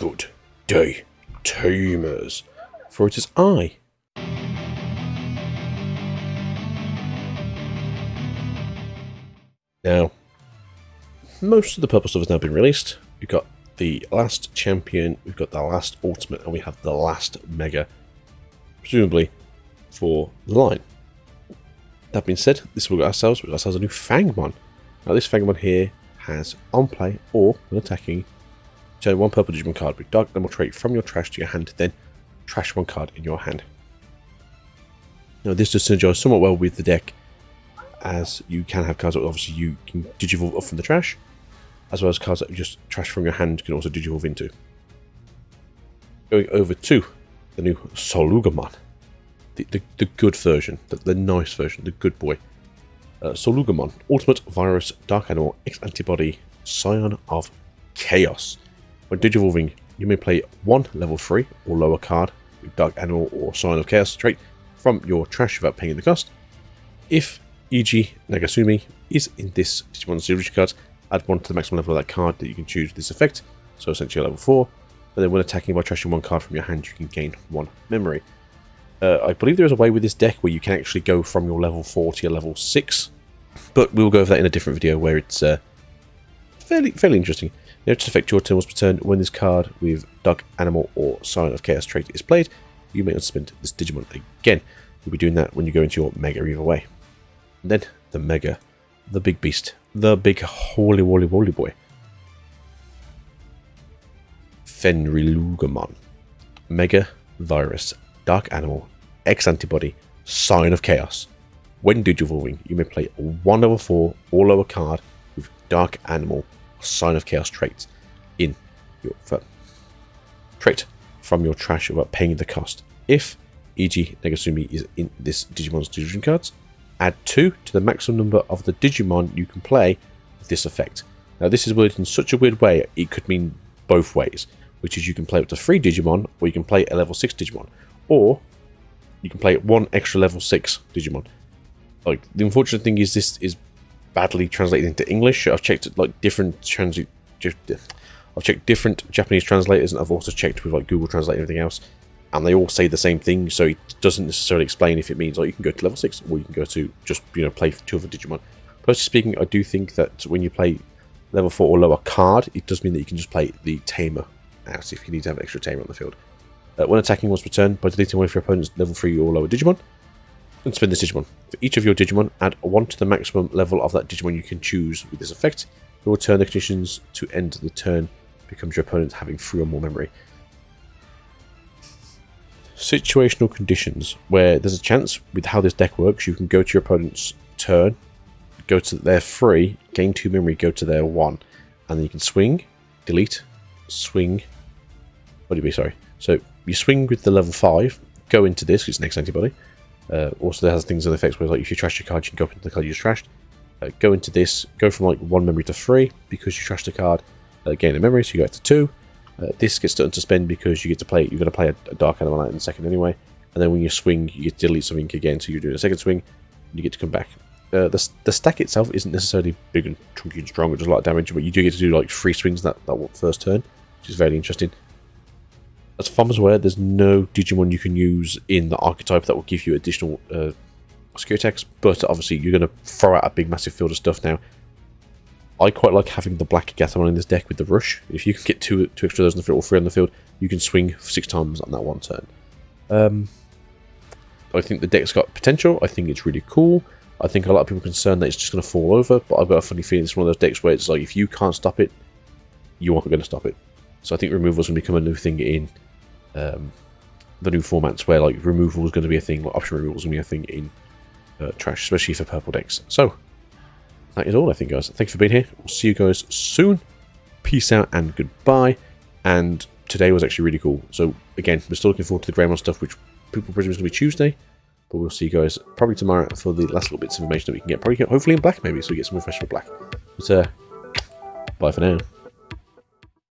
Good day, Tamers, for it is I. Now, most of the purple stuff has now been released. We've got the last champion, we've got the last ultimate, and we have the last mega, presumably for the line. That being said, this we've got ourselves a new Fangmon. Now this Fangmon here has on play or when attacking, turn one purple Digimon card with Dark Animal trait from your trash to your hand, then trash one card in your hand. Now this does synergize somewhat well with the deck, as you can have cards that obviously you can digivolve up from the trash, as well as cards that you just trash from your hand you can also digivolve into. Going over to the new Solloogamon, the good version, the nice version, the good boy. Solloogamon, Ultimate Virus Dark Animal X Antibody Scion of Chaos. When digivolving, you may play one level 3 or lower card with Dark Animal or Scion of Chaos trait from your trash without paying the cost. If, e.g. Nagasumi, is in this Digimon's distribution cards, add one to the maximum level of that card that you can choose with this effect, so essentially a level 4, and then when attacking by trashing one card from your hand, you can gain one memory. I believe there is a way with this deck where you can actually go from your level 4 to your level 6, but we'll go over that in a different video where it's fairly interesting. Now, to affect your turn per turn, when this card with Dark Animal or Scion of Chaos trait is played, you may unspend this Digimon again. You'll be doing that when you go into your Mega either way. And then the Mega, the big beast, the big holy boy. FenrirLoogamon, Mega Virus Dark Animal X Antibody Scion of Chaos. When digivolving, you may play one level 4 or lower card with Dark Animal Scion of Chaos traits in your trait from your trash without paying the cost. If, e.g. Nagasumi is in this Digimon's distribution cards, add 2 to the maximum number of the Digimon you can play with this effect. Now this is worded in such a weird way, it could mean both ways, which is you can play up to 3 Digimon, or you can play a level 6 Digimon, or you can play one extra level 6 Digimon. Like, the unfortunate thing is this is badly translated into English. I've checked like different Japanese translators, and I've also checked with like Google Translate and everything else, and they all say the same thing, so it doesn't necessarily explain if it means like you can go to level 6 or you can go to just play 2 other Digimon. Personally speaking, I do think that when you play level 4 or lower card, it does mean that you can just play the Tamer out if you need to have an extra Tamer on the field. When attacking once per turn, by deleting one of your opponent's level 3 or lower Digimon, and spin this Digimon. For each of your Digimon, add 1 to the maximum level of that Digimon you can choose with this effect. It will turn the conditions to end the turn, becomes your opponent having 3 or more memory. Situational conditions, where there's a chance with how this deck works, you can go to your opponent's turn, go to their 3, gain 2 memory, go to their 1, and then you can swing, delete, swing. What do you mean? Sorry. So you swing with the level 5, go into this, it's next antibody. Also, there has things and effects where, like, if you trash your card, you can go up into the card you just trashed. Go into this, go from like 1 memory to 3 because you trashed the card. Gain a memory, so you go up to 2. This gets to spend because you get to play. You're going to play a Dark Animal out in a second anyway. And then when you swing, you get to delete something again, so you're doing a second swing, and you get to come back. The stack itself isn't necessarily big and chunky and strong, which does a lot of damage, but you do get to do like 3 swings that first turn, which is very interesting. As far as I'm aware, there's no Digimon you can use in the archetype that will give you additional skill attacks, but obviously you're going to throw out a big massive field of stuff now. I quite like having the black Gatomon in this deck with the rush. If you can get two extra of those on the field or 3 on the field, you can swing 6 times on that one turn. I think the deck's got potential. I think it's really cool. I think a lot of people are concerned that it's just going to fall over, but I've got a funny feeling it's one of those decks where it's like, if you can't stop it, you aren't going to stop it. So I think removal is going to become a new thing in the new formats, where like removal is going to be a thing, like option removal is going to be a thing in trash, especially for purple decks. So that is all, I think, guys. Thanks for being here. We'll see you guys soon. Peace out and goodbye. And today was actually really cool. So again, we're still looking forward to the Greymon stuff, which people presume is going to be Tuesday. But we'll see you guys probably tomorrow for the last little bits of information that we can get. Probably, hopefully in black, maybe, so we get some refreshment black. But bye for now.